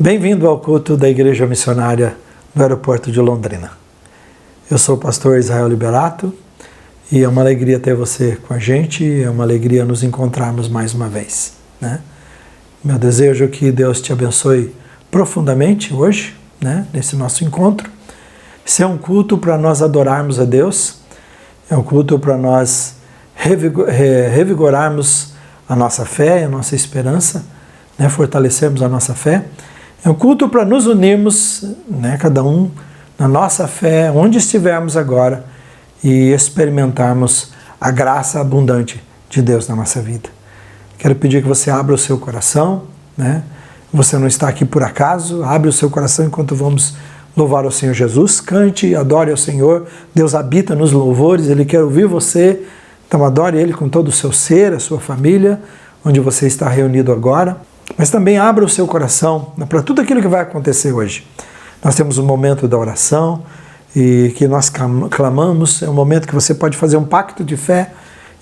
Bem-vindo ao culto da Igreja Missionária do Aeroporto de Londrina. Eu sou o pastor Israel Liberato e é uma alegria ter você com a gente, é uma alegria nos encontrarmos mais uma vez, né? Meu desejo é que Deus te abençoe profundamente hoje, né, nesse nosso encontro. Esse é um culto para nós adorarmos a Deus, é um culto para nós revigorarmos a nossa fé, a nossa esperança, né, fortalecermos a nossa fé. É um culto para nos unirmos, né, cada um na nossa fé, onde estivermos agora, e experimentarmos a graça abundante de Deus na nossa vida. Quero pedir que você abra o seu coração, né? Você não está aqui por acaso, abre o seu coração enquanto vamos louvar o Senhor Jesus. Cante, adore ao Senhor, Deus habita nos louvores, Ele quer ouvir você, então adore Ele com todo o seu ser, a sua família, onde você está reunido agora. Mas também abra o seu coração para tudo aquilo que vai acontecer hoje. Nós temos um momento da oração e que nós clamamos, é um momento que você pode fazer um pacto de fé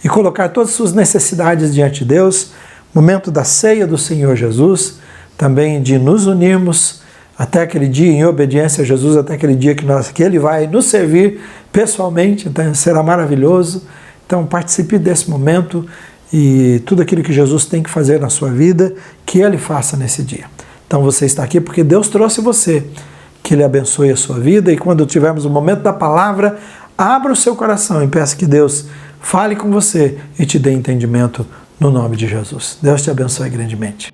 e colocar todas as suas necessidades diante de Deus, momento da ceia do Senhor Jesus, também de nos unirmos até aquele dia, em obediência a Jesus, até aquele dia que Ele vai nos servir pessoalmente, então será maravilhoso. Então participe desse momento e tudo aquilo que Jesus tem que fazer na sua vida, que Ele faça nesse dia. Então você está aqui porque Deus trouxe você, que Ele abençoe a sua vida, e quando tivermos o momento da palavra, abra o seu coração e peça que Deus fale com você e te dê entendimento no nome de Jesus. Deus te abençoe grandemente.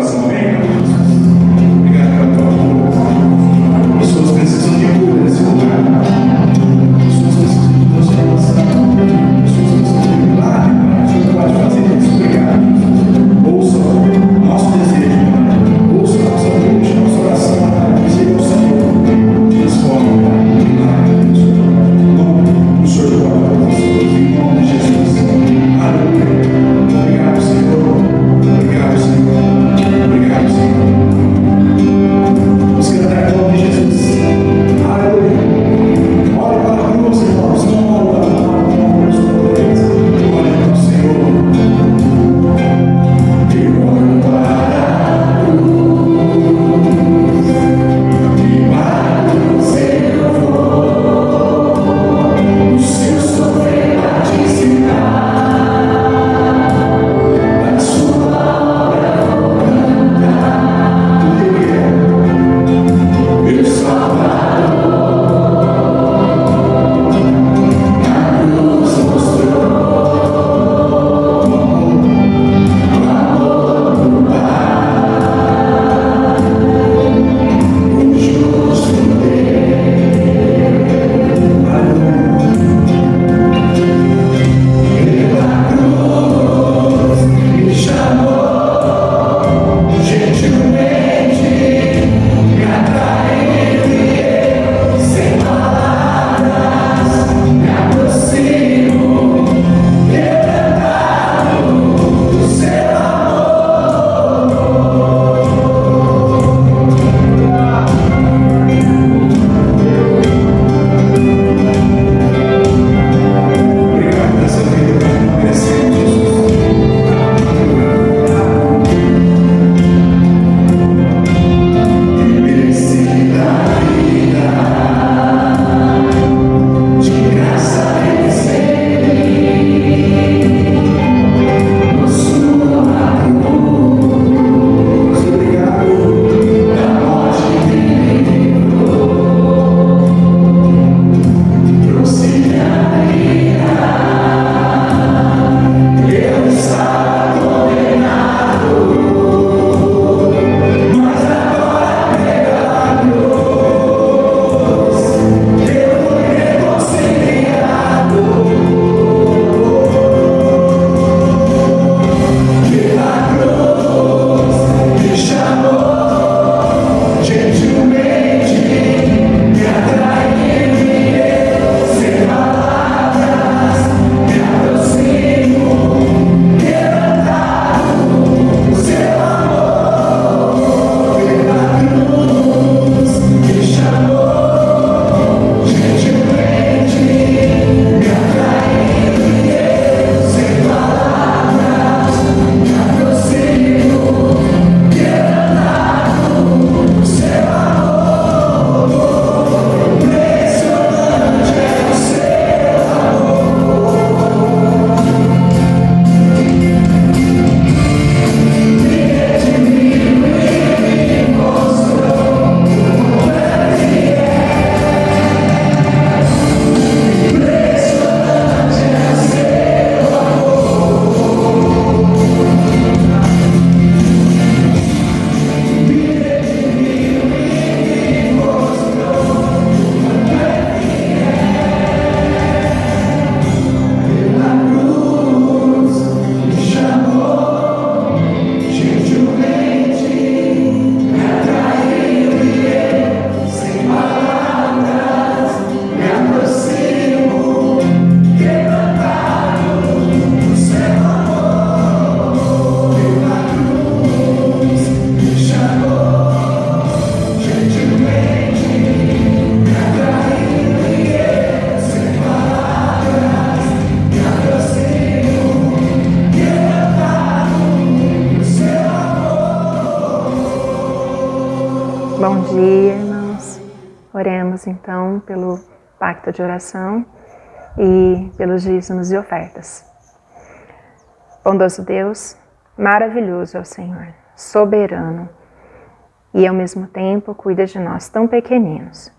coração, amém, Jesus? Obrigado pela tua cura. Pessoas precisam de cura nesse lugar. Pessoas precisam de transformação. Pessoas precisam de milagre, Pai. O Senhor pode fazer isso. Obrigado, Jesus. Ouça o nosso desejo, Pai. Ouça a nossa angústia, a nossa oração, Pai. Seja o Senhor. Transforma, Pai. Milagre, Senhor. O Senhor pode fazer isso. Em nome de Jesus. Aleluia. Obrigado, Senhor. Obrigado, Senhor. Obrigado, Senhor. Vamos cantar em nome de Jesus. Aleluia. Olha para a cruz, irmãos. Não olha para os poderes. Olha para o Senhor. Eu olho para a cruz. E para o Senhor vou. O seu sofrer a te ensinar. Bom dia, irmãos. Oremos então pelo pacto de oração e pelos dízimos e ofertas. Bondoso Deus, maravilhoso é o Senhor, soberano, e ao mesmo tempo cuida de nós tão pequeninos.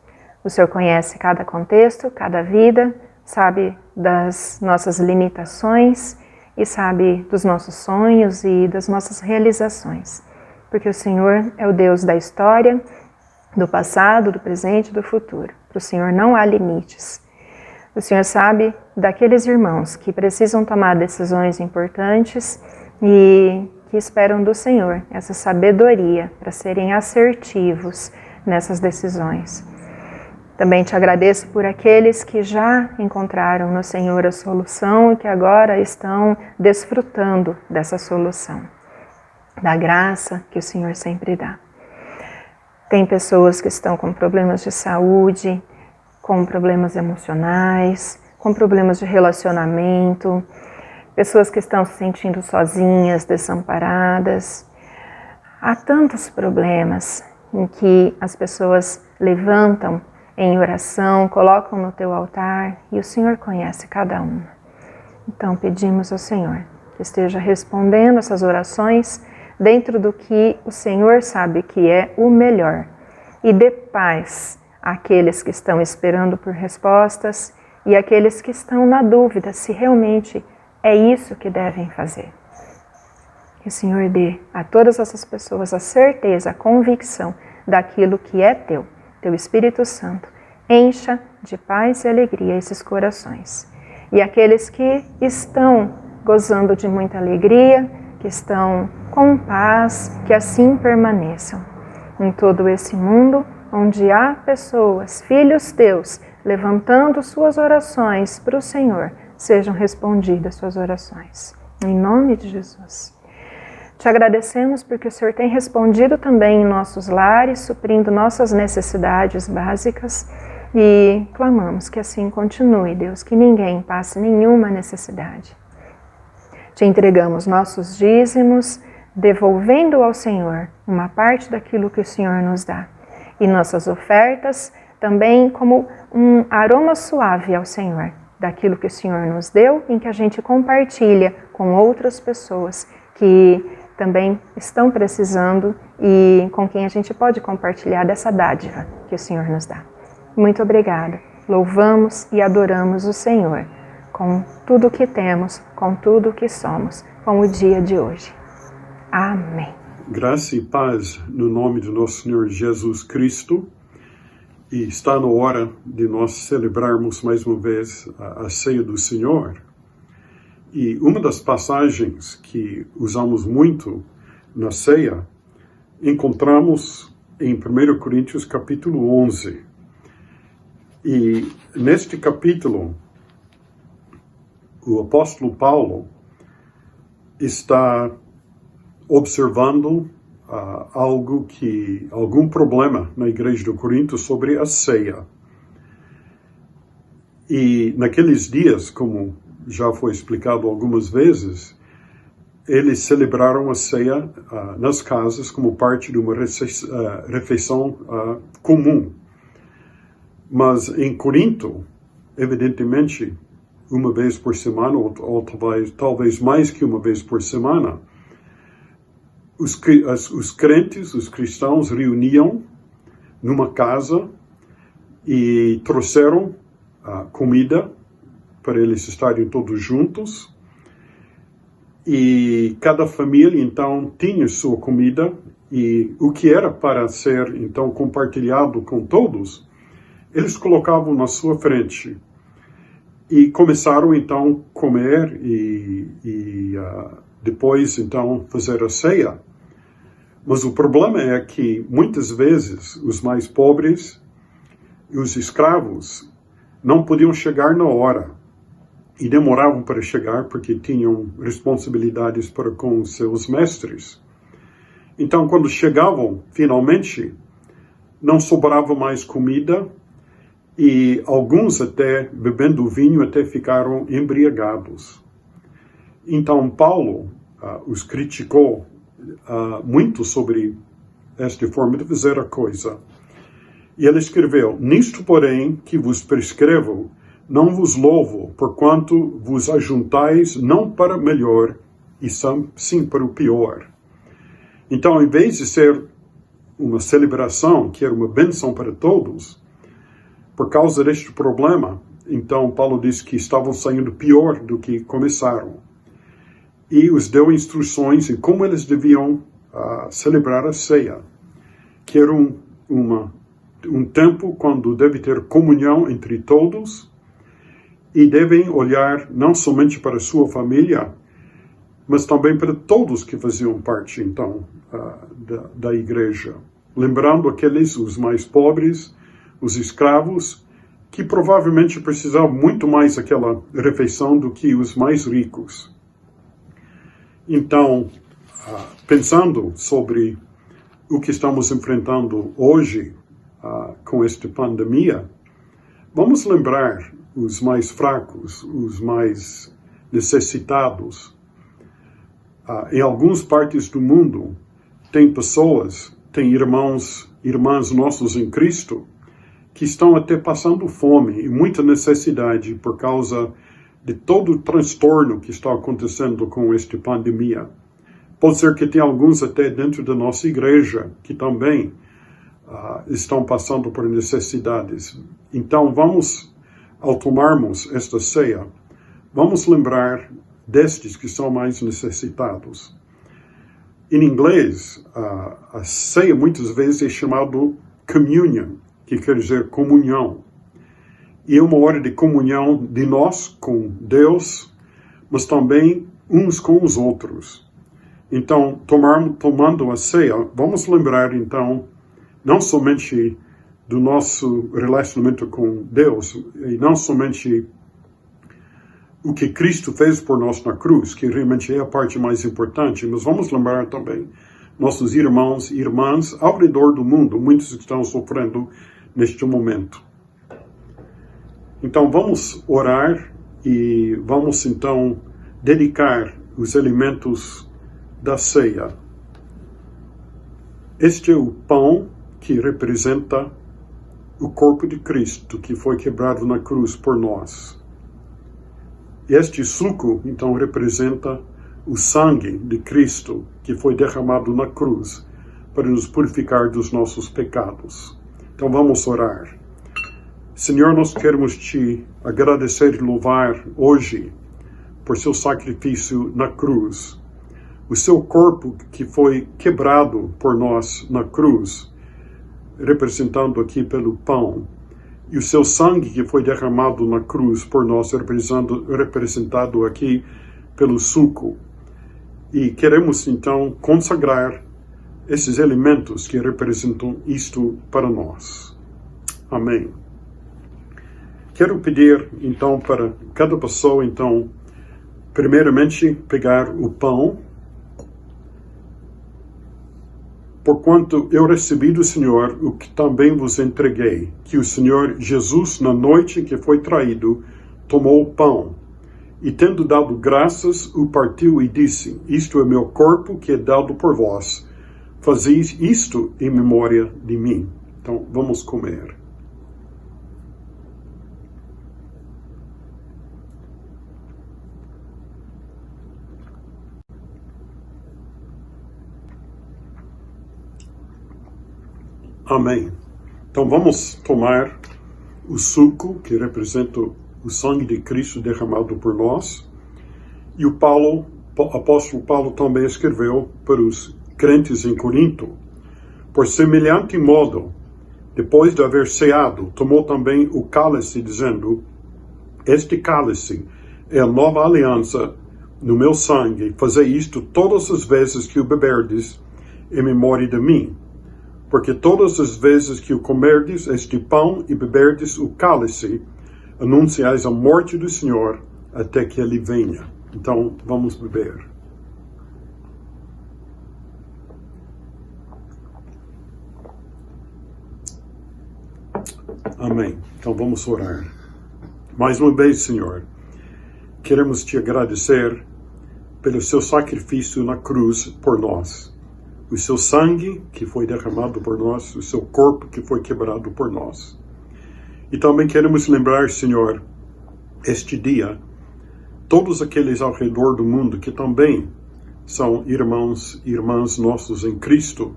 O Senhor conhece cada contexto, cada vida, sabe das nossas limitações e sabe dos nossos sonhos e das nossas realizações. porque o Senhor é o Deus da história, do passado, do presente e do futuro. Para o Senhor não há limites. O Senhor sabe daqueles irmãos que precisam tomar decisões importantes e que esperam do Senhor essa sabedoria para serem assertivos nessas decisões. Também te agradeço por aqueles que já encontraram no Senhor a solução e que agora estão desfrutando dessa solução, da graça que o Senhor sempre dá. Tem pessoas que estão com problemas de saúde, com problemas emocionais, com problemas de relacionamento, pessoas que estão se sentindo sozinhas, desamparadas. Há tantos problemas em que as pessoas levantam em oração, colocam no teu altar e o Senhor conhece cada uma. Então pedimos ao Senhor que esteja respondendo essas orações dentro do que o Senhor sabe que é o melhor e dê paz àqueles que estão esperando por respostas e àqueles que estão na dúvida se realmente é isso que devem fazer. Que o Senhor dê a todas essas pessoas a certeza, a convicção daquilo que é teu Espírito Santo, encha de paz e alegria esses corações. E aqueles que estão gozando de muita alegria, que estão com paz, que assim permaneçam. Em todo esse mundo, onde há pessoas, filhos teus, levantando suas orações para o Senhor, sejam respondidas suas orações. Em nome de Jesus. Te agradecemos porque o Senhor tem respondido também em nossos lares, suprindo nossas necessidades básicas e clamamos que assim continue, Deus, que ninguém passe nenhuma necessidade. Te entregamos nossos dízimos, devolvendo ao Senhor uma parte daquilo que o Senhor nos dá. E nossas ofertas também como um aroma suave ao Senhor, daquilo que o Senhor nos deu, em que a gente compartilha com outras pessoas que também estão precisando e com quem a gente pode compartilhar dessa dádiva que o Senhor nos dá. Muito obrigada. Louvamos e adoramos o Senhor com tudo o que temos, com tudo o que somos, com o dia de hoje. Amém. Graça e paz no nome do nosso Senhor Jesus Cristo. E está na hora de nós celebrarmos mais uma vez a ceia do Senhor. E uma das passagens que usamos muito na ceia, encontramos em 1 Coríntios capítulo 11. E neste capítulo, o apóstolo Paulo está observando algum problema na igreja de Corinto sobre a ceia. E naqueles dias, como já foi explicado algumas vezes, eles celebraram a ceia nas casas como parte de uma refeição comum. Mas em Corinto, evidentemente, uma vez por semana, ou talvez mais que uma vez por semana, os crentes, os cristãos, reuniam numa casa e trouxeram comida para eles estarem todos juntos. E cada família, então, tinha sua comida, e o que era para ser, então, compartilhado com todos, eles colocavam na sua frente. E começaram, então, a comer e depois, então, fazer a ceia. Mas o problema é que, muitas vezes, os mais pobres e os escravos não podiam chegar na hora. E demoravam para chegar porque tinham responsabilidades para com seus mestres. Então, quando chegavam, finalmente, não sobrava mais comida e alguns até, bebendo vinho, até ficaram embriagados. Então, Paulo os criticou muito sobre esta forma de fazer a coisa. E ele escreveu: nisto, porém, que vos prescrevo, não vos louvo, porquanto vos ajuntais não para melhor, e sim para o pior. Então, em vez de ser uma celebração, que era uma bênção para todos, por causa deste problema, então Paulo diz que estavam saindo pior do que começaram. E os deu instruções em como eles deviam celebrar a ceia, que era um tempo quando deve ter comunhão entre todos e devem olhar não somente para a sua família, mas também para todos que faziam parte, então, da igreja. Lembrando aqueles, os mais pobres, os escravos, que provavelmente precisavam muito mais daquela refeição do que os mais ricos. Então, pensando sobre o que estamos enfrentando hoje com esta pandemia, vamos lembrar os mais fracos, os mais necessitados. Em algumas partes do mundo, tem pessoas, tem irmãs nossos em Cristo, que estão até passando fome e muita necessidade por causa de todo o transtorno que está acontecendo com esta pandemia. Pode ser que tenha alguns até dentro da nossa igreja que também estão passando por necessidades. Então, ao tomarmos esta ceia, vamos lembrar destes que são mais necessitados. Em inglês, a ceia muitas vezes é chamado communion, que quer dizer comunhão. E é uma hora de comunhão de nós com Deus, mas também uns com os outros. Então, tomando a ceia, vamos lembrar, então, não somente do nosso relacionamento com Deus, e não somente o que Cristo fez por nós na cruz, que realmente é a parte mais importante, mas vamos lembrar também nossos irmãos e irmãs ao redor do mundo, muitos que estão sofrendo neste momento. Então, vamos orar e vamos, então, dedicar os alimentos da ceia. Este é o pão que representa o corpo de Cristo, que foi quebrado na cruz por nós. Este suco, então, representa o sangue de Cristo, que foi derramado na cruz, para nos purificar dos nossos pecados. Então, vamos orar. Senhor, nós queremos te agradecer e louvar hoje por seu sacrifício na cruz. O seu corpo que foi quebrado por nós na cruz, representando aqui pelo pão, e o seu sangue que foi derramado na cruz por nós, representado aqui pelo suco. E queremos, então, consagrar esses elementos que representam isto para nós. Amém. Quero pedir, então, para cada pessoa, então, primeiramente, pegar o pão, porquanto eu recebi do Senhor o que também vos entreguei, que o Senhor Jesus, na noite que foi traído, tomou o pão, e tendo dado graças, o partiu e disse: isto é meu corpo que é dado por vós, fazeis isto em memória de mim. Então, vamos comer. Amém. Então vamos tomar o suco, que representa o sangue de Cristo derramado por nós. E o apóstolo Paulo também escreveu para os crentes em Corinto: por semelhante modo, depois de haver ceado, tomou também o cálice, dizendo: este cálice é a nova aliança no meu sangue. Fazei isto todas as vezes que o beberdes, em memória de mim. Porque todas as vezes que o comerdes este pão e beberdes o cálice, anunciais a morte do Senhor até que ele venha. Então, vamos beber. Amém. Então, vamos orar. Mais uma vez, Senhor, queremos te agradecer pelo seu sacrifício na cruz por nós. O seu sangue que foi derramado por nós, o seu corpo que foi quebrado por nós. E também queremos lembrar, Senhor, este dia, todos aqueles ao redor do mundo que também são irmãos e irmãs nossos em Cristo,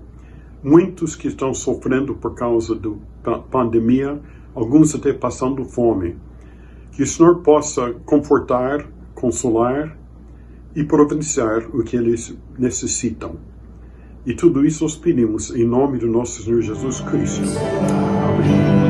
muitos que estão sofrendo por causa da pandemia, alguns até passando fome. Que o Senhor possa confortar, consolar e providenciar o que eles necessitam. E tudo isso nós pedimos em nome do nosso Senhor Jesus Cristo. Amém.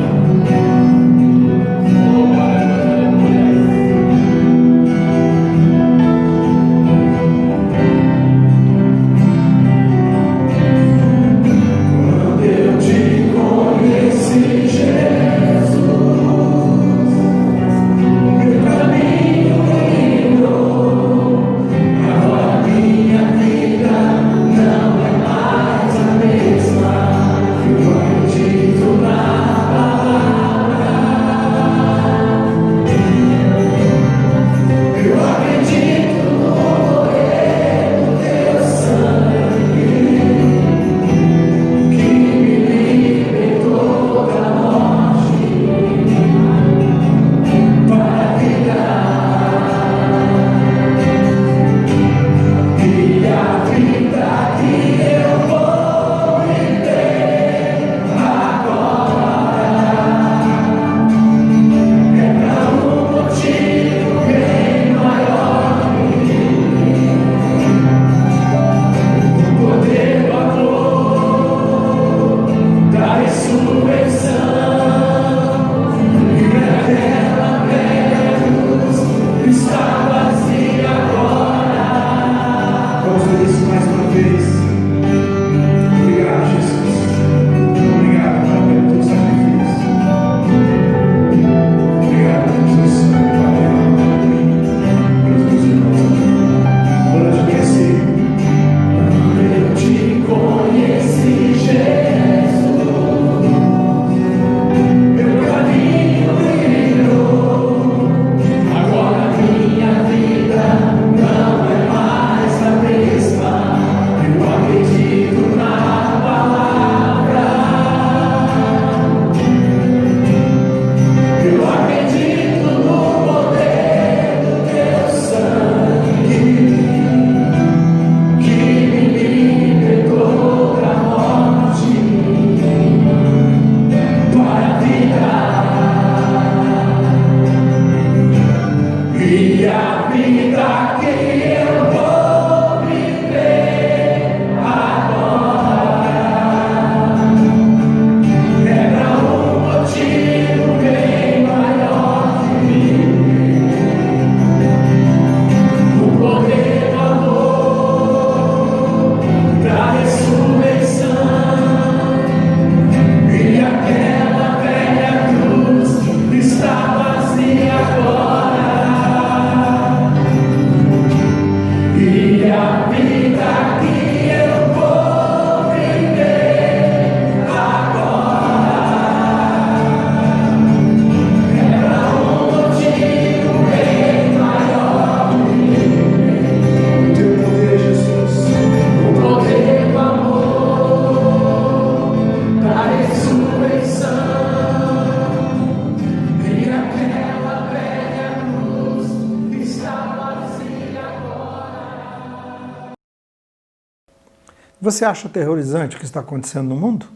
Você acha aterrorizante o que está acontecendo no mundo?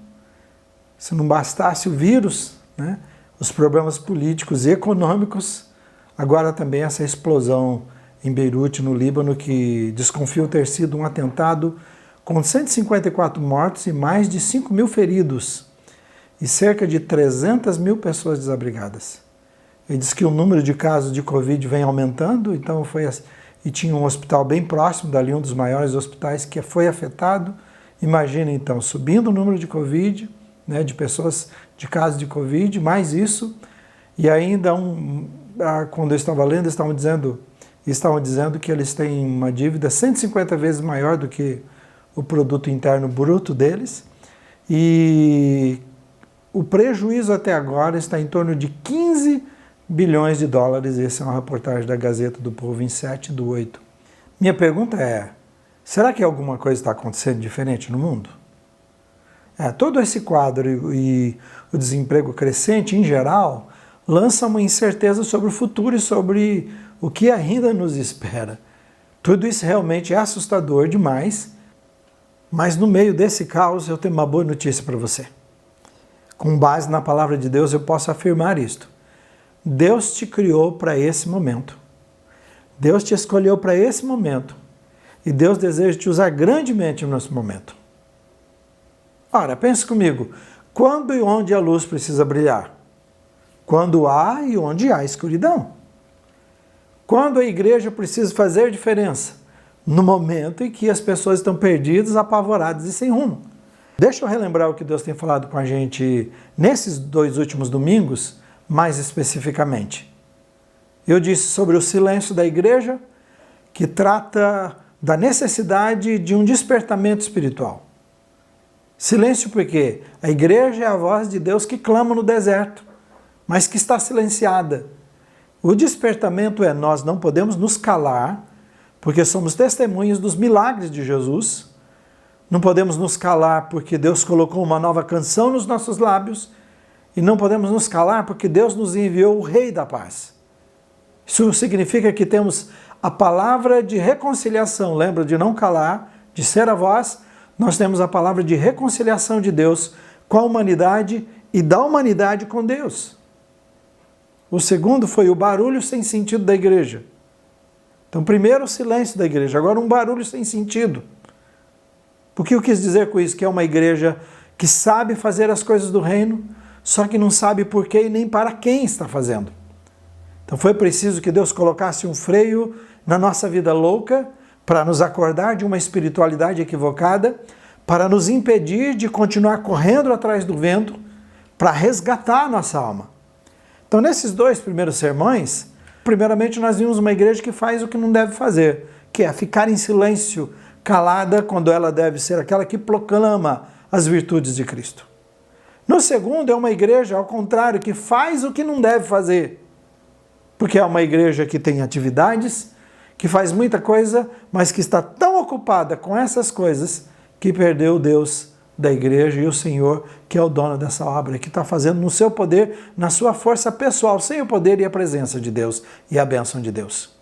Se não bastasse o vírus, né, os problemas políticos e econômicos, agora também essa explosão em Beirute, no Líbano, que desconfio ter sido um atentado com 154 mortos e mais de 5 mil feridos e cerca de 300 mil pessoas desabrigadas. Ele diz que o número de casos de Covid vem aumentando, então e tinha um hospital bem próximo dali, um dos maiores hospitais que foi afetado. Imagina então, subindo o número de Covid, né, de pessoas, de casos de Covid, mais isso, e ainda quando eu estava lendo, estavam dizendo que eles têm uma dívida 150 vezes maior do que o produto interno bruto deles, e o prejuízo até agora está em torno de 15 bilhões de dólares. Essa é uma reportagem da Gazeta do Povo em 7/8. Minha pergunta é, será que alguma coisa está acontecendo diferente no mundo? Todo esse quadro e o desemprego crescente, em geral, lança uma incerteza sobre o futuro e sobre o que ainda nos espera. Tudo isso realmente é assustador demais, mas no meio desse caos eu tenho uma boa notícia para você. Com base na palavra de Deus eu posso afirmar isto. Deus te criou para esse momento. Deus te escolheu para esse momento. E Deus deseja te usar grandemente nesse momento. Ora, pense comigo, quando e onde a luz precisa brilhar? Quando há e onde há escuridão. Quando a igreja precisa fazer diferença? No momento em que as pessoas estão perdidas, apavoradas e sem rumo. Deixa eu relembrar o que Deus tem falado com a gente nesses 2 últimos domingos, mais especificamente. Eu disse sobre o silêncio da igreja, que trata da necessidade de um despertamento espiritual. Silêncio porque a igreja é a voz de Deus que clama no deserto, mas que está silenciada. O despertamento é nós não podemos nos calar, porque somos testemunhas dos milagres de Jesus. Não podemos nos calar porque Deus colocou uma nova canção nos nossos lábios. E não podemos nos calar porque Deus nos enviou o Rei da Paz. Isso significa que temos a palavra de reconciliação. Lembra de não calar, de ser a voz? Nós temos a palavra de reconciliação de Deus com a humanidade e da humanidade com Deus. O segundo foi o barulho sem sentido da igreja. Então, primeiro o silêncio da igreja, agora um barulho sem sentido. O que eu quis dizer com isso? Que é uma igreja que sabe fazer as coisas do reino, só que não sabe por quê e nem para quem está fazendo. Então foi preciso que Deus colocasse um freio na nossa vida louca para nos acordar de uma espiritualidade equivocada, para nos impedir de continuar correndo atrás do vento, para resgatar a nossa alma. Então nesses 2 primeiros sermões, primeiramente nós vimos uma igreja que faz o que não deve fazer, que é ficar em silêncio, calada, quando ela deve ser aquela que proclama as virtudes de Cristo. No segundo, é uma igreja, ao contrário, que faz o que não deve fazer. Porque é uma igreja que tem atividades, que faz muita coisa, mas que está tão ocupada com essas coisas que perdeu o Deus da igreja e o Senhor, que é o dono dessa obra, que está fazendo no seu poder, na sua força pessoal, sem o poder e a presença de Deus e a bênção de Deus.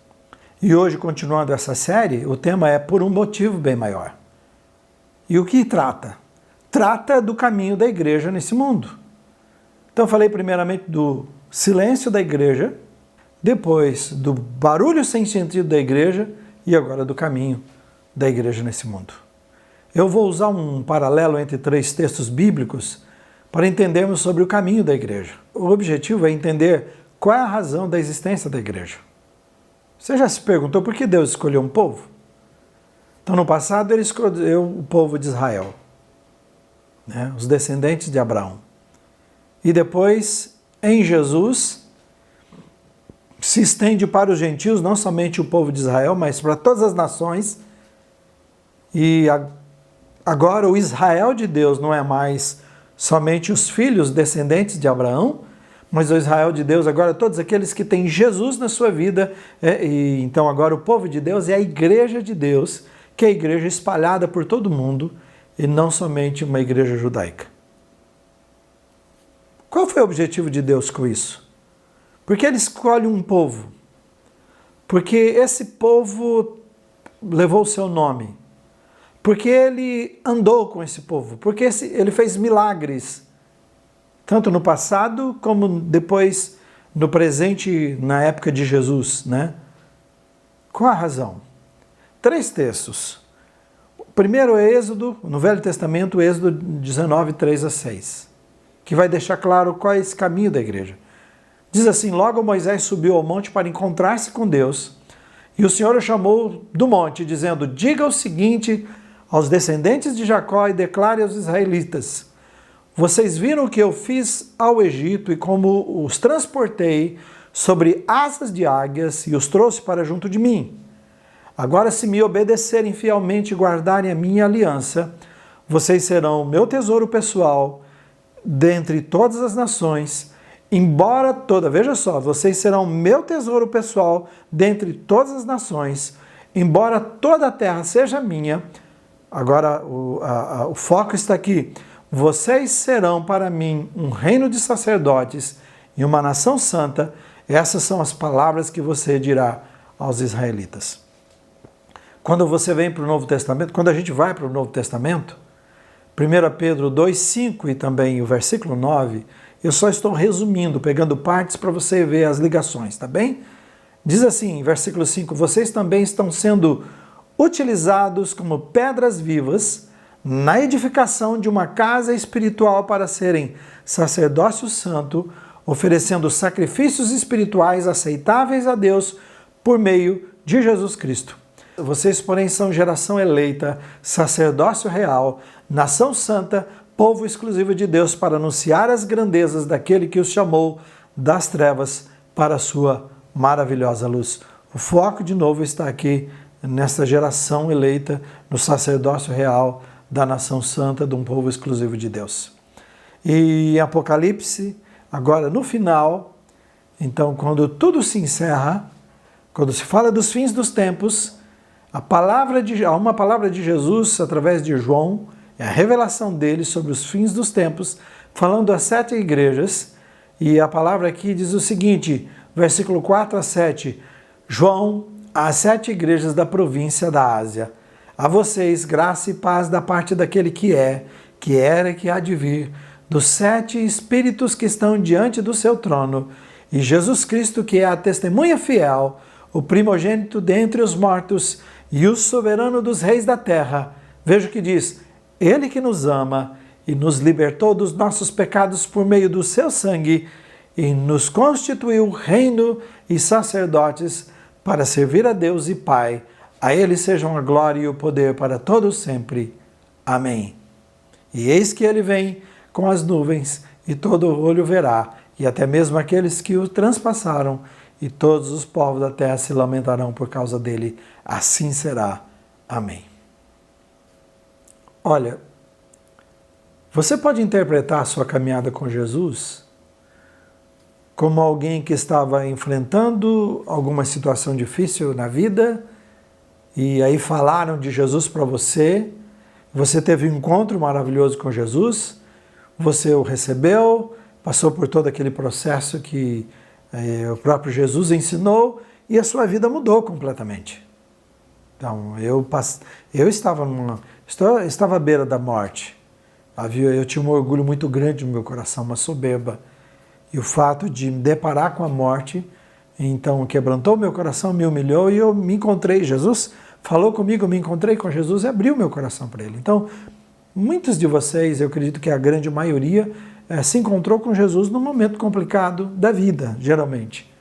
E hoje, continuando essa série, o tema é por um motivo bem maior. E o que trata? Trata do caminho da igreja nesse mundo. Então eu falei primeiramente do silêncio da igreja, depois do barulho sem sentido da igreja e agora do caminho da igreja nesse mundo. Eu vou usar um paralelo entre 3 textos bíblicos para entendermos sobre o caminho da igreja. O objetivo é entender qual é a razão da existência da igreja. Você já se perguntou por que Deus escolheu um povo? Então no passado ele escolheu o povo de Israel, né? Os descendentes de Abraão. E depois, em Jesus, se estende para os gentios, não somente o povo de Israel, mas para todas as nações. E agora o Israel de Deus não é mais somente os filhos descendentes de Abraão, mas o Israel de Deus agora todos aqueles que têm Jesus na sua vida. E então agora o povo de Deus é a igreja de Deus, que é a igreja espalhada por todo o mundo, e não somente uma igreja judaica. Qual foi o objetivo de Deus com isso? Porque ele escolhe um povo. Porque esse povo levou o seu nome. Porque ele andou com esse povo. Porque ele fez milagres. Tanto no passado como depois no presente, na época de Jesus, né? Qual a razão? 3 textos. Primeiro é Êxodo, no Velho Testamento, Êxodo 19, 3-6, que vai deixar claro qual é esse caminho da igreja. Diz assim: logo Moisés subiu ao monte para encontrar-se com Deus, e o Senhor o chamou do monte, dizendo: diga o seguinte aos descendentes de Jacó e declare aos israelitas: vocês viram o que eu fiz ao Egito e como os transportei sobre asas de águias e os trouxe para junto de mim. Agora, se me obedecerem fielmente e guardarem a minha aliança, vocês serão meu tesouro pessoal dentre todas as nações, embora veja só, vocês serão meu tesouro pessoal dentre todas as nações, embora toda a terra seja minha. Agora, o foco está aqui. Vocês serão para mim um reino de sacerdotes e uma nação santa. Essas são as palavras que você dirá aos israelitas. Quando você vem para o Novo Testamento, quando a gente vai para o Novo Testamento, 1 Pedro 2,5 e também o versículo 9, eu só estou resumindo, pegando partes para você ver as ligações, tá bem? Diz assim, versículo 5, vocês também estão sendo utilizados como pedras vivas na edificação de uma casa espiritual para serem sacerdócio santo, oferecendo sacrifícios espirituais aceitáveis a Deus por meio de Jesus Cristo. Vocês, porém, são geração eleita, sacerdócio real, nação santa, povo exclusivo de Deus, para anunciar as grandezas daquele que os chamou das trevas para a sua maravilhosa luz. O foco, de novo, está aqui nesta geração eleita, no sacerdócio real da nação santa, de um povo exclusivo de Deus. E em Apocalipse, agora no final, então, quando tudo se encerra, quando se fala dos fins dos tempos, há uma palavra de Jesus através de João, é a revelação dele sobre os fins dos tempos, falando às 7 igrejas, e a palavra aqui diz o seguinte, versículo 4 a 7, João, às 7 igrejas da província da Ásia, a vocês graça e paz da parte daquele que é, que era e que há de vir, dos 7 espíritos que estão diante do seu trono, e Jesus Cristo, que é a testemunha fiel, o primogênito dentre os mortos e o soberano dos reis da terra. Veja o que diz, ele que nos ama e nos libertou dos nossos pecados por meio do seu sangue e nos constituiu reino e sacerdotes para servir a Deus e Pai. A ele sejam a glória e o poder para todos sempre. Amém. E eis que ele vem com as nuvens, e todo olho verá, e até mesmo aqueles que o transpassaram, e todos os povos da terra se lamentarão por causa dele. Assim será. Amém. Olha, você pode interpretar a sua caminhada com Jesus como alguém que estava enfrentando alguma situação difícil na vida, e aí falaram de Jesus para você, você teve um encontro maravilhoso com Jesus, você o recebeu, passou por todo aquele processo que o próprio Jesus ensinou e a sua vida mudou completamente. Então, eu estava à beira da morte. Eu tinha um orgulho muito grande no meu coração, uma soberba. E o fato de me deparar com a morte, então quebrantou meu coração, me humilhou e eu me encontrei. Jesus falou comigo, eu me encontrei com Jesus e abriu meu coração para ele. Então, muitos de vocês, eu acredito que a grande maioria, se encontrou com Jesus num momento complicado da vida, geralmente.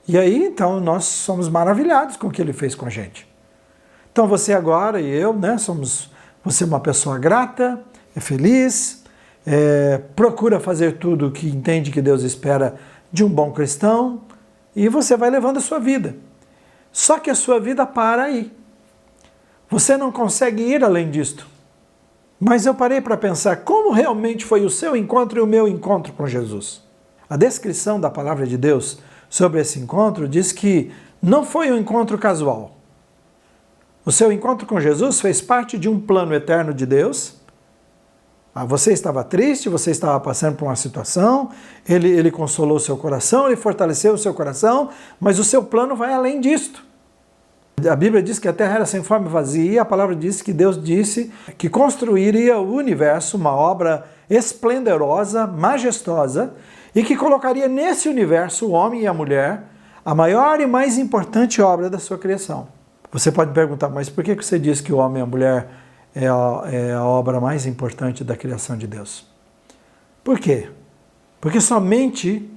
E aí, então, nós somos maravilhados com o que ele fez com a gente. Então, você agora e eu, você é uma pessoa grata, é feliz, procura fazer tudo o que entende que Deus espera de um bom cristão, e você vai levando a sua vida. Só que a sua vida para aí. Você não consegue ir além disto. Mas eu parei para pensar como realmente foi o seu encontro e o meu encontro com Jesus. A descrição da palavra de Deus sobre esse encontro diz que não foi um encontro casual. O seu encontro com Jesus fez parte de um plano eterno de Deus. Você estava triste, você estava passando por uma situação, ele consolou o seu coração, ele fortaleceu o seu coração, mas o seu plano vai além disto. A Bíblia diz que a terra era sem forma e vazia, e a palavra diz que Deus disse que construiria o universo, uma obra esplendorosa, majestosa, e que colocaria nesse universo o homem e a mulher, a maior e mais importante obra da sua criação. Você pode perguntar, mas por que você diz que o homem e a mulher é a obra mais importante da criação de Deus? Por quê? Porque somente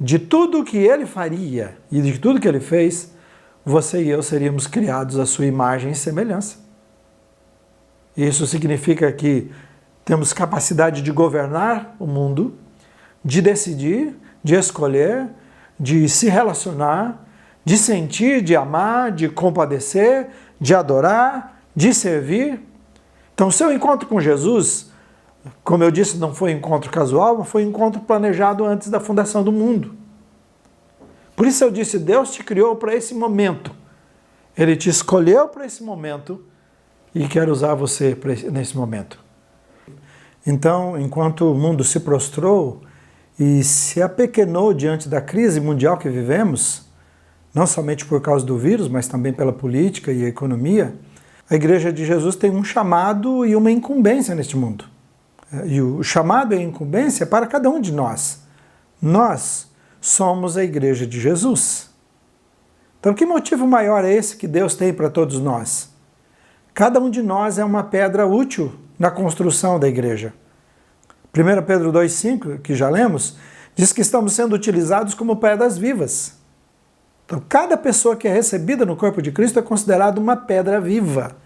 de tudo que ele faria e de tudo que ele fez, você e eu seríamos criados à sua imagem e semelhança. Isso significa que temos capacidade de governar o mundo, de decidir, de escolher, de se relacionar, de sentir, de amar, de compadecer, de adorar, de servir. Então, o seu encontro com Jesus, como eu disse, não foi um encontro casual, mas foi um encontro planejado antes da fundação do mundo. Por isso eu disse, Deus te criou para esse momento. Ele te escolheu para esse momento e quer usar você nesse momento. Então, enquanto o mundo se prostrou e se apequenou diante da crise mundial que vivemos, não somente por causa do vírus, mas também pela política e a economia, a Igreja de Jesus tem um chamado e uma incumbência neste mundo. E o chamado e a incumbência é para cada um de nós. Nós somos a Igreja de Jesus. Então, que motivo maior é esse que Deus tem para todos nós? Cada um de nós é uma pedra útil na construção da igreja. 1 Pedro 2,5, que já lemos, diz que estamos sendo utilizados como pedras vivas. Então, cada pessoa que é recebida no corpo de Cristo é considerada uma pedra viva.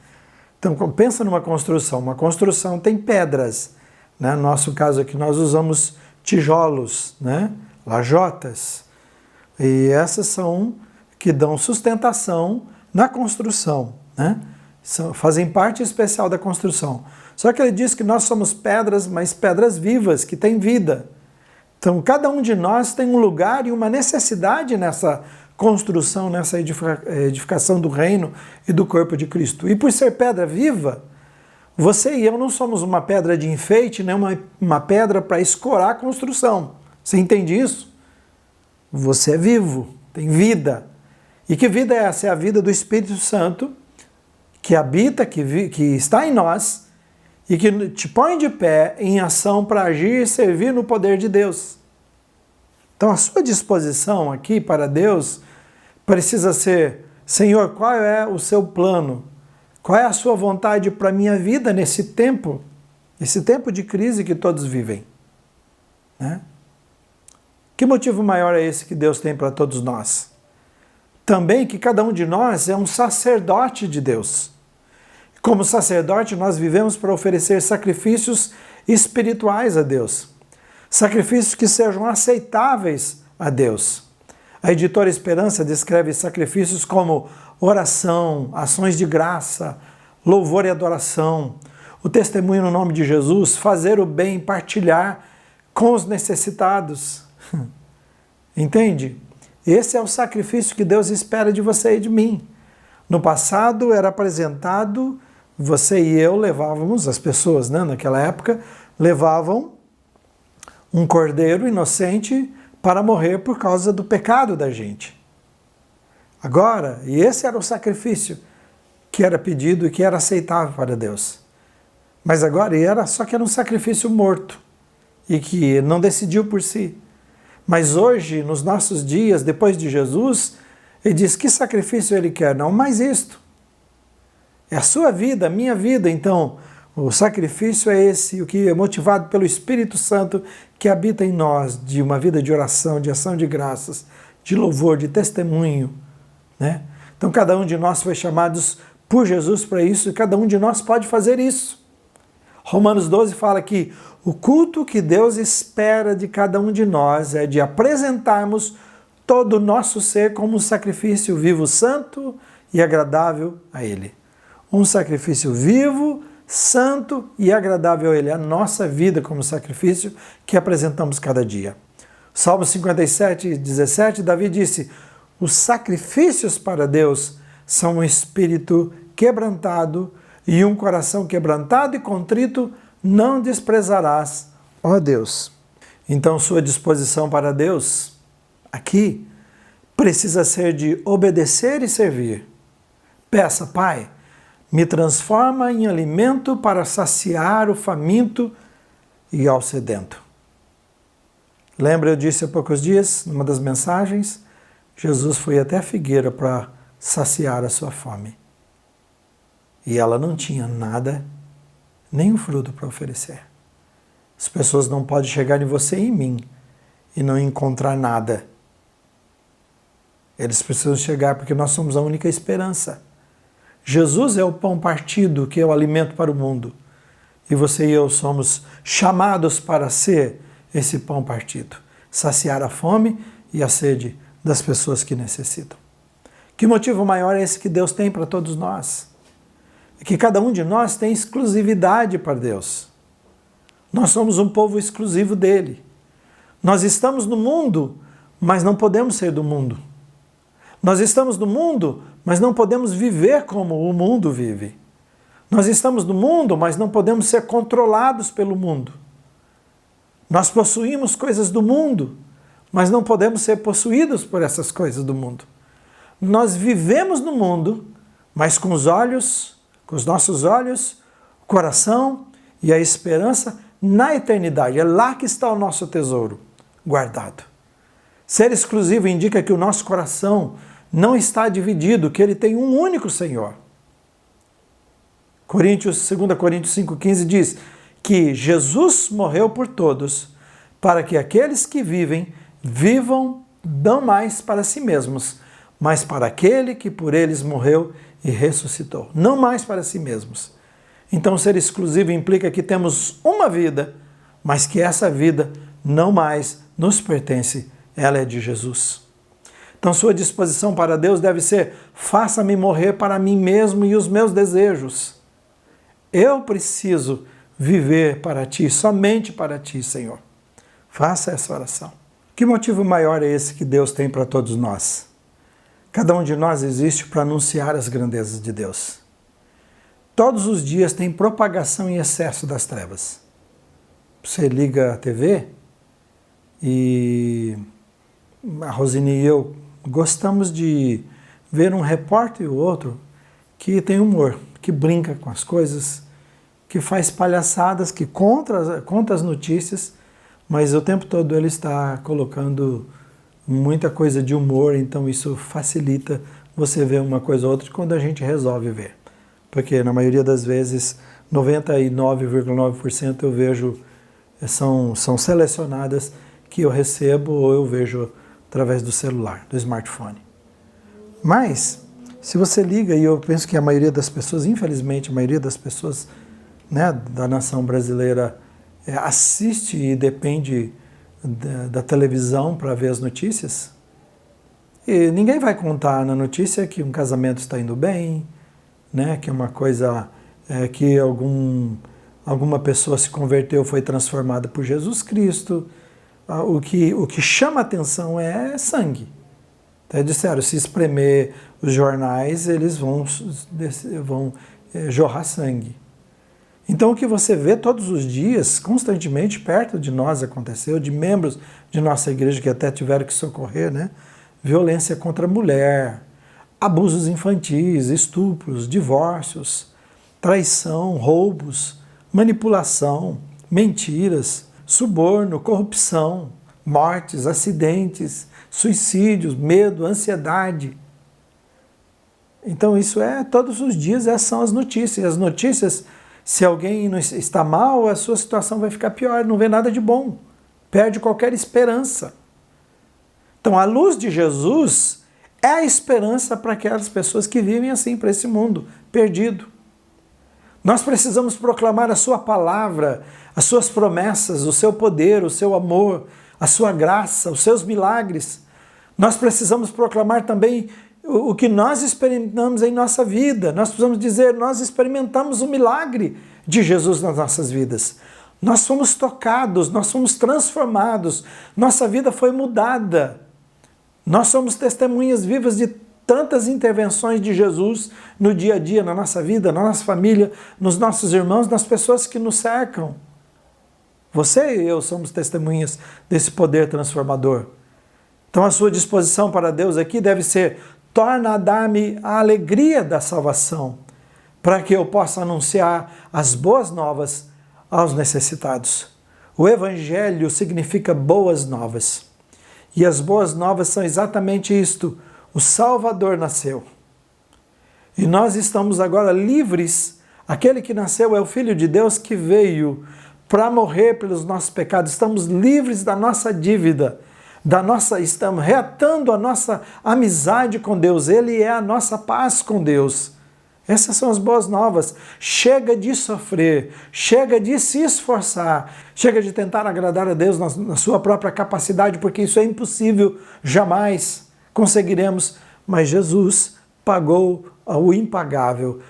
Então, pensa numa construção. Uma construção tem pedras. Né? No nosso caso aqui, nós usamos tijolos, né? Lajotas. E essas são que dão sustentação na construção. Né? Fazem parte especial da construção. Só que ele diz que nós somos pedras, mas pedras vivas, que têm vida. Então, cada um de nós tem um lugar e uma necessidade nessa construção, nessa edificação do reino e do corpo de Cristo. E por ser pedra viva, você e eu não somos uma pedra de enfeite, nem uma pedra para escorar a construção. Você entende isso? Você é vivo, tem vida. E que vida é essa? É a vida do Espírito Santo, que habita, que está em nós, e que te põe de pé em ação para agir e servir no poder de Deus. Então a sua disposição aqui para Deus precisa ser: Senhor, qual é o seu plano? Qual é a sua vontade para a minha vida nesse tempo de crise que todos vivem? Né? Que motivo maior é esse que Deus tem para todos nós? Também que cada um de nós é um sacerdote de Deus. Como sacerdote, nós vivemos para oferecer sacrifícios espirituais a Deus. Sacrifícios que sejam aceitáveis a Deus. A editora Esperança descreve sacrifícios como oração, ações de graça, louvor e adoração, o testemunho no nome de Jesus, fazer o bem, partilhar com os necessitados. Entende? Esse é o sacrifício que Deus espera de você e de mim. No passado era apresentado, você e eu levávamos, as pessoas, né, naquela época, levavam um cordeiro inocente para morrer por causa do pecado da gente. Agora, e esse era o sacrifício que era pedido e que era aceitável para Deus. Mas agora, só que era um sacrifício morto e que não decidiu por si. Mas hoje, nos nossos dias, depois de Jesus, ele diz que sacrifício ele quer? Não mais isto. É a sua vida, a minha vida. Então, o sacrifício é esse, o que é motivado pelo Espírito Santo que habita em nós, de uma vida de oração, de ação de graças, de louvor, de testemunho. Né? Então, cada um de nós foi chamados por Jesus para isso e cada um de nós pode fazer isso. Romanos 12 fala que o culto que Deus espera de cada um de nós é de apresentarmos todo o nosso ser como um sacrifício vivo, santo e agradável a Ele. Um sacrifício vivo, santo e agradável a Ele. A nossa vida como sacrifício que apresentamos cada dia. Salmo 57, 17, Davi disse: os sacrifícios para Deus são um espírito quebrantado e um coração quebrantado e contrito não desprezarás, ó Deus. Então sua disposição para Deus aqui precisa ser de obedecer e servir. Peça: Pai, me transforma em alimento para saciar o faminto e ao sedento. Lembra, eu disse há poucos dias, numa das mensagens, Jesus foi até a figueira para saciar a sua fome. E ela não tinha nada, nenhum fruto para oferecer. As pessoas não podem chegar em você e em mim e não encontrar nada. Eles precisam chegar porque nós somos a única esperança. Jesus é o pão partido, que é o alimento para o mundo. E você e eu somos chamados para ser esse pão partido. Saciar a fome e a sede das pessoas que necessitam. Que motivo maior é esse que Deus tem para todos nós? É que cada um de nós tem exclusividade para Deus. Nós somos um povo exclusivo dele. Nós estamos no mundo, mas não podemos ser do mundo. Nós estamos no mundo, mas não podemos viver como o mundo vive. Nós estamos no mundo, mas não podemos ser controlados pelo mundo. Nós possuímos coisas do mundo, mas não podemos ser possuídos por essas coisas do mundo. Nós vivemos no mundo, mas com os olhos, com os nossos olhos, o coração e a esperança na eternidade. É lá que está o nosso tesouro guardado. Ser exclusivo indica que o nosso coração não está dividido, que ele tem um único Senhor. 2 Coríntios 5,15 diz que Jesus morreu por todos, para que aqueles que vivem, vivam não mais para si mesmos, mas para aquele que por eles morreu e ressuscitou. Não mais para si mesmos. Então, ser exclusivo implica que temos uma vida, mas que essa vida não mais nos pertence, ela é de Jesus. Então, sua disposição para Deus deve ser: faça-me morrer para mim mesmo e os meus desejos. Eu preciso viver para ti, somente para ti, Senhor. Faça essa oração. Que motivo maior é esse que Deus tem para todos nós? Cada um de nós existe para anunciar as grandezas de Deus. Todos os dias tem propagação em excesso das trevas. Você liga a TV e a Rosine e eu gostamos de ver um repórter e o outro que tem humor, que brinca com as coisas, que faz palhaçadas, que conta as notícias, mas o tempo todo ele está colocando muita coisa de humor, então isso facilita você ver uma coisa ou outra quando a gente resolve ver. Porque na maioria das vezes, 99,9% eu vejo, são selecionadas que eu recebo ou eu vejo através do celular, do smartphone. Mas, se você liga, e eu penso que a maioria das pessoas, infelizmente, a maioria das pessoas, né, da nação brasileira assiste e depende da televisão para ver as notícias, e ninguém vai contar na notícia que um casamento está indo bem, né, que uma coisa, que alguma pessoa se converteu, foi transformada por Jesus Cristo. O que chama atenção é sangue. Até disseram, se espremer os jornais, eles vão jorrar sangue. Então o que você vê todos os dias, constantemente perto de nós aconteceu, de membros de nossa igreja que até tiveram que socorrer, né? Violência contra a mulher, abusos infantis, estupros, divórcios, traição, roubos, manipulação, mentiras, suborno, corrupção, mortes, acidentes, suicídios, medo, ansiedade. Então isso todos os dias essas são as notícias. As notícias, se alguém não está mal, a sua situação vai ficar pior, não vê nada de bom, perde qualquer esperança. Então a luz de Jesus é a esperança para aquelas pessoas que vivem assim, para esse mundo perdido. Nós precisamos proclamar a sua palavra, as suas promessas, o seu poder, o seu amor, a sua graça, os seus milagres. Nós precisamos proclamar também o que nós experimentamos em nossa vida. Nós precisamos dizer, nós experimentamos o milagre de Jesus nas nossas vidas. Nós fomos tocados, nós fomos transformados, nossa vida foi mudada. Nós somos testemunhas vivas de tantas intervenções de Jesus no dia a dia, na nossa vida, na nossa família, nos nossos irmãos, nas pessoas que nos cercam. Você e eu somos testemunhas desse poder transformador. Então a sua disposição para Deus aqui deve ser: torna a dar-me a alegria da salvação, para que eu possa anunciar as boas novas aos necessitados. O Evangelho significa boas novas. E as boas novas são exatamente isto: o Salvador nasceu. E nós estamos agora livres. Aquele que nasceu é o Filho de Deus que veio para morrer pelos nossos pecados. Estamos livres da nossa dívida, estamos reatando a nossa amizade com Deus. Ele é a nossa paz com Deus. Essas são as boas novas. Chega de sofrer, chega de se esforçar, chega de tentar agradar a Deus na sua própria capacidade, porque isso é impossível, jamais conseguiremos. Mas Jesus pagou o impagável,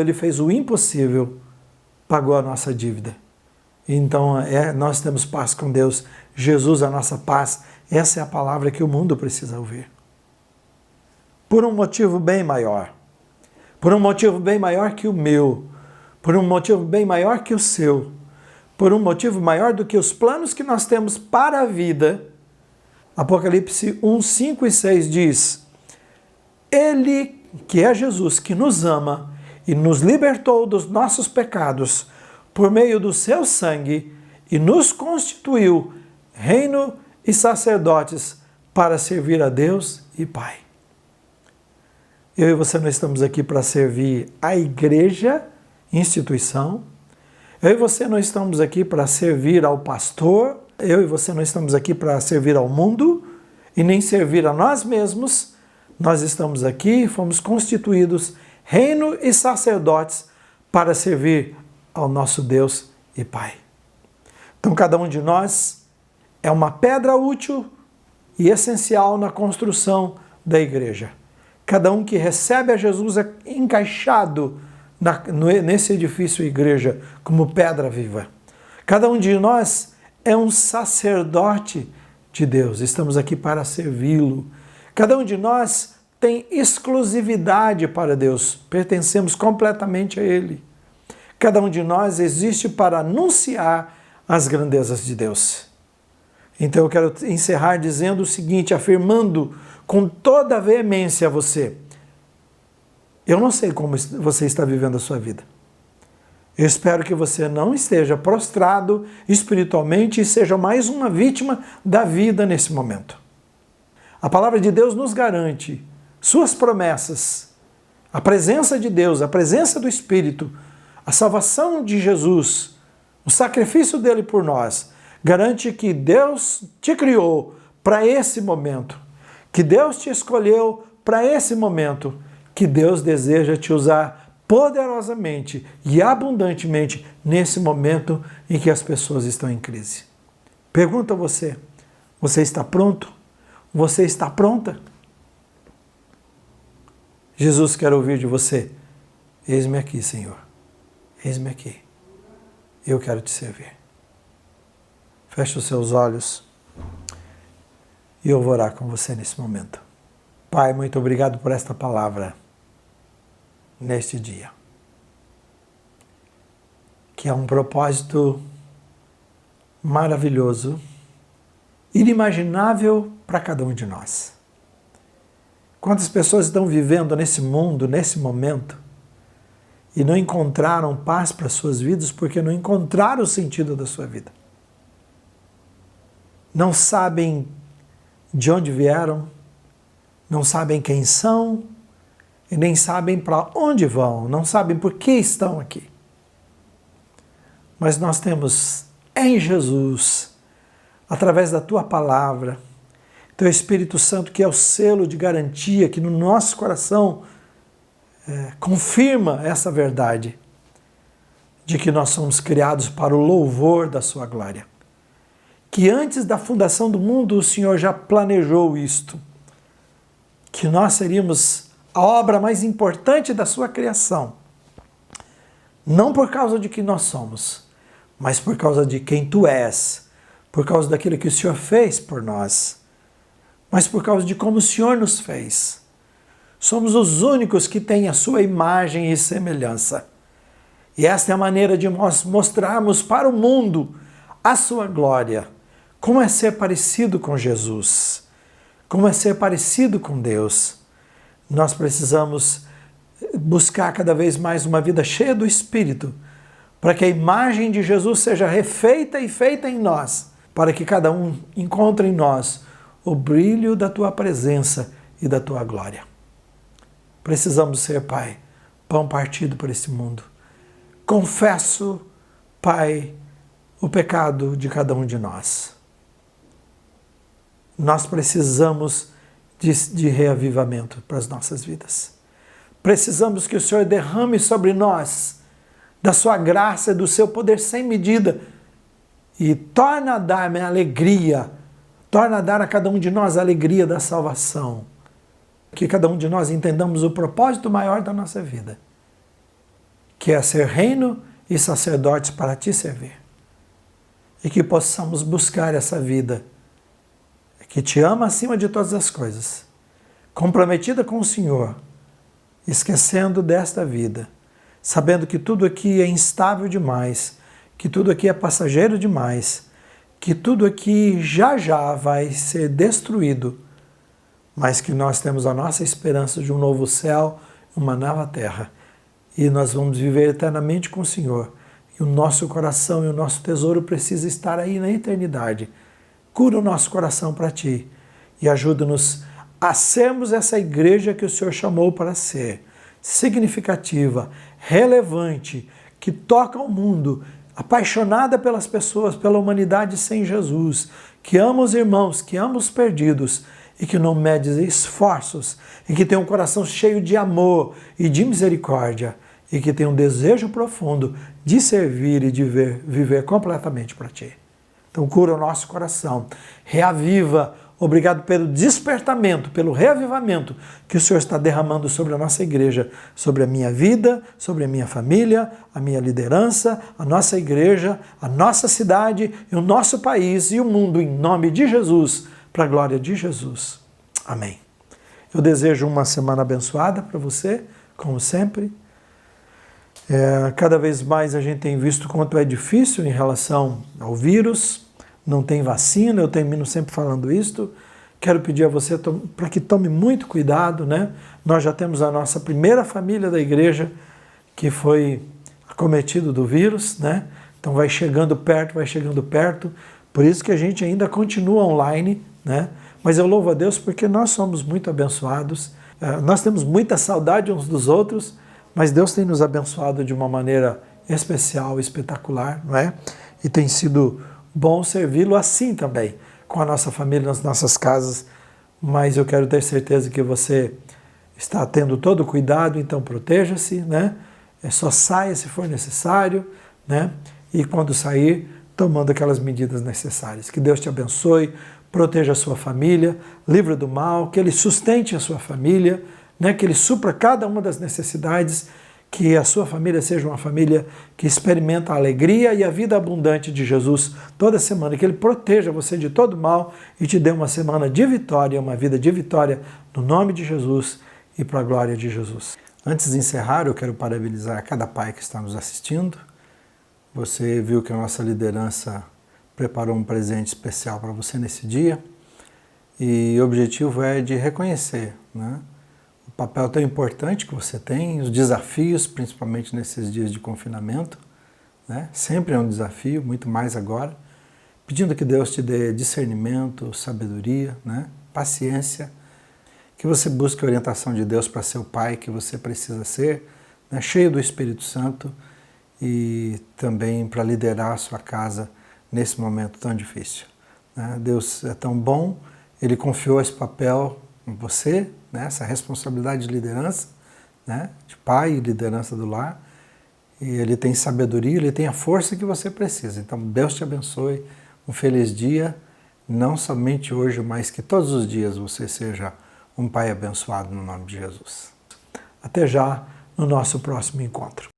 ele fez o impossível, pagou a nossa dívida. Então nós temos paz com Deus, Jesus a nossa paz. Essa é a palavra que o mundo precisa ouvir. Por um motivo bem maior. Por um motivo bem maior que o meu, por um motivo bem maior que o seu, por um motivo maior do que os planos que nós temos para a vida. Apocalipse 1, 5 e 6 diz: Ele, que é Jesus, que nos ama e nos libertou dos nossos pecados por meio do seu sangue e nos constituiu reino e sacerdotes para servir a Deus e Pai. Eu e você não estamos aqui para servir a igreja instituição. Eu e você não estamos aqui para servir ao pastor, eu e você não estamos aqui para servir ao mundo e nem servir a nós mesmos. Nós estamos aqui, fomos constituídos reino e sacerdotes para servir ao nosso Deus e Pai. Então cada um de nós é uma pedra útil e essencial na construção da igreja. Cada um que recebe a Jesus é encaixado nesse edifício igreja como pedra viva. Cada um de nós é um sacerdote de Deus, estamos aqui para servi-lo. Cada um de nós tem exclusividade para Deus, pertencemos completamente a Ele. Cada um de nós existe para anunciar as grandezas de Deus. Então eu quero encerrar dizendo o seguinte, afirmando com toda a veemência a você. Eu não sei como você está vivendo a sua vida. Eu espero que você não esteja prostrado espiritualmente e seja mais uma vítima da vida nesse momento. A palavra de Deus nos garante suas promessas, a presença de Deus, a presença do Espírito, a salvação de Jesus, o sacrifício dele por nós, garante que Deus te criou para esse momento, que Deus te escolheu para esse momento, que Deus deseja te usar poderosamente e abundantemente nesse momento em que as pessoas estão em crise. Pergunto a você, você está pronto? Você está pronta? Jesus quer ouvir de você, eis-me aqui, Senhor, eis-me aqui, eu quero te servir. Feche os seus olhos e eu vou orar com você nesse momento. Pai, muito obrigado por esta palavra neste dia, que é um propósito maravilhoso, inimaginável para cada um de nós. Quantas pessoas estão vivendo nesse mundo, nesse momento, e não encontraram paz para suas vidas porque não encontraram o sentido da sua vida. Não sabem de onde vieram, não sabem quem são, e nem sabem para onde vão, não sabem por que estão aqui. Mas nós temos em Jesus, através da Tua Palavra, Teu Espírito Santo, que é o selo de garantia, que no nosso coração confirma essa verdade, de que nós somos criados para o louvor da Sua glória. Que antes da fundação do mundo o Senhor já planejou isto, que nós seríamos a obra mais importante da sua criação, não por causa de quem nós somos, mas por causa de quem tu és, por causa daquilo que o Senhor fez por nós, mas por causa de como o Senhor nos fez. Somos os únicos que têm a sua imagem e semelhança. E esta é a maneira de nós mostrarmos para o mundo a sua glória. Como é ser parecido com Jesus? Como é ser parecido com Deus? Nós precisamos buscar cada vez mais uma vida cheia do Espírito, para que a imagem de Jesus seja refeita e feita em nós, para que cada um encontre em nós o brilho da Tua presença e da Tua glória. Precisamos ser, Pai, pão partido por esse mundo. Confesso, Pai, o pecado de cada um de nós. Nós precisamos de reavivamento para as nossas vidas. Precisamos que o Senhor derrame sobre nós da sua graça e do seu poder sem medida e torna a dar-me a alegria, torna a dar a cada um de nós a alegria da salvação. Que cada um de nós entendamos o propósito maior da nossa vida, que é ser reino e sacerdotes para Te servir. E que possamos buscar essa vida que Te ama acima de todas as coisas, comprometida com o Senhor, esquecendo desta vida, sabendo que tudo aqui é instável demais, que tudo aqui é passageiro demais, que tudo aqui já já vai ser destruído, mas que nós temos a nossa esperança de um novo céu, uma nova terra, e nós vamos viver eternamente com o Senhor. E o nosso coração e o nosso tesouro precisa estar aí na eternidade. Cura o nosso coração para Ti e ajuda-nos a sermos essa igreja que o Senhor chamou para ser, significativa, relevante, que toca o mundo, apaixonada pelas pessoas, pela humanidade sem Jesus, que ama os irmãos, que ama os perdidos e que não mede esforços e que tem um coração cheio de amor e de misericórdia e que tem um desejo profundo de servir e de viver completamente para Ti. Então cura o nosso coração, reaviva. Obrigado pelo despertamento, pelo reavivamento que o Senhor está derramando sobre a nossa igreja, sobre a minha vida, sobre a minha família, a minha liderança, a nossa igreja, a nossa cidade, e o nosso país e o mundo, em nome de Jesus, para a glória de Jesus. Amém. Eu desejo uma semana abençoada para você, como sempre. Cada vez mais a gente tem visto quanto é difícil em relação ao vírus. Não tem vacina, eu termino sempre falando isto. Quero pedir a você para que tome muito cuidado, né? Nós já temos a nossa primeira família da igreja que foi acometido do vírus, né? Então vai chegando perto, vai chegando perto. Por isso que a gente ainda continua online, né? Mas eu louvo a Deus porque nós somos muito abençoados. Nós temos muita saudade uns dos outros, mas Deus tem nos abençoado de uma maneira especial, espetacular, não é? E tem sido bom servi-lo assim também, com a nossa família, nas nossas casas, mas eu quero ter certeza que você está tendo todo o cuidado, então proteja-se, né? Só saia se for necessário, né? E quando sair, tomando aquelas medidas necessárias. Que Deus te abençoe, proteja a sua família, livre do mal, que Ele sustente a sua família, né? Que Ele supra cada uma das necessidades, que a sua família seja uma família que experimenta a alegria e a vida abundante de Jesus toda semana, que Ele proteja você de todo mal e te dê uma semana de vitória, uma vida de vitória, no nome de Jesus e para a glória de Jesus. Antes de encerrar, eu quero parabenizar cada pai que está nos assistindo. Você viu que a nossa liderança preparou um presente especial para você nesse dia e o objetivo é de reconhecer, né? O papel tão importante que você tem, os desafios, principalmente nesses dias de confinamento, né? Sempre é um desafio, muito mais agora, pedindo que Deus te dê discernimento, sabedoria, né? Paciência, que você busque a orientação de Deus para ser o pai que você precisa ser, né? Cheio do Espírito Santo e também para liderar a sua casa nesse momento tão difícil, né? Deus é tão bom, Ele confiou esse papel em você, né, essa responsabilidade de liderança, né, de pai e liderança do lar, e Ele tem sabedoria, Ele tem a força que você precisa. Então Deus te abençoe, um feliz dia, não somente hoje, mas que todos os dias você seja um pai abençoado no nome de Jesus. Até já no nosso próximo encontro.